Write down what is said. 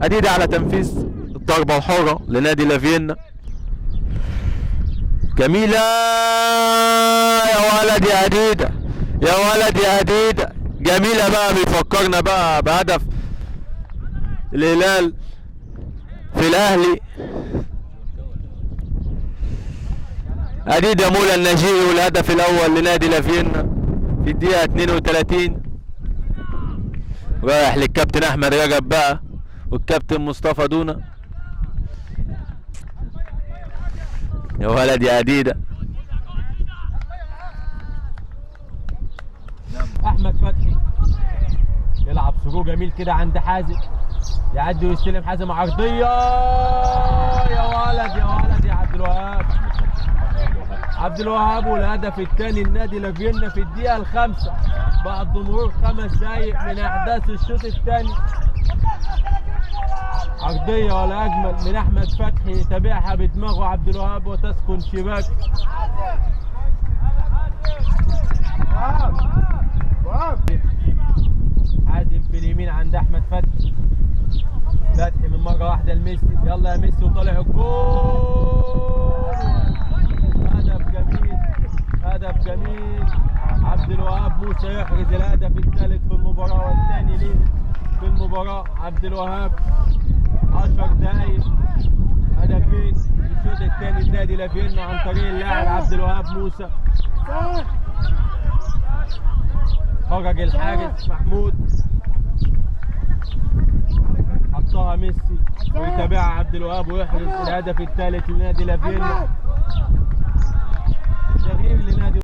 أديدة على تنفيذ الضربة الحرة لنادي لافيينا. جميلة يا ولد يا أديدة، يا ولد يا أديدة. جميلة بقى، بيفكرنا بقى بهدف الهلال في الأهلي. أديدة مولى النجيري والهدف الأول لنادي لافيينا في الدقيقة 32. رايح للكابتن أحمد رجب بقى والكابتن مصطفى دونة. يا ولد يا أديدة. احمد فتحي يلعب ثرو جميل كده عند حازم، يعدي ويستلم حازم عرضيه. يا ولد يا ولد يا عبد الوهاب، عبد الوهاب. والهدف الثاني لنادي لافيينا في الدقيقه الخامسه بعد مرور 5 دقائق من احداث الشوط الثاني. عرضيه ولا اجمل من احمد فتحي، يتابعها بدماغه عبد الوهاب وتسكن شباك. حازم في اليمين عند احمد فتحي، فتحي من مره واحده لميسي. يلا يا ميسي وطالع الجول. هدف جميل، هدف جميل. عبد الوهاب موسى يحرز الهدف الثالث في المباراه والثاني ليه في المباراه. عبد الوهاب 10 دقائق، هدفين في الشوط الثاني لنادي لافيينا عن طريق اللاعب عبد الوهاب موسى. خرج الحارس محمود، حطها ميسي ويتابعها عبد الوهاب ويحرز الهدف الثالث لنادي لافيينا. تغيير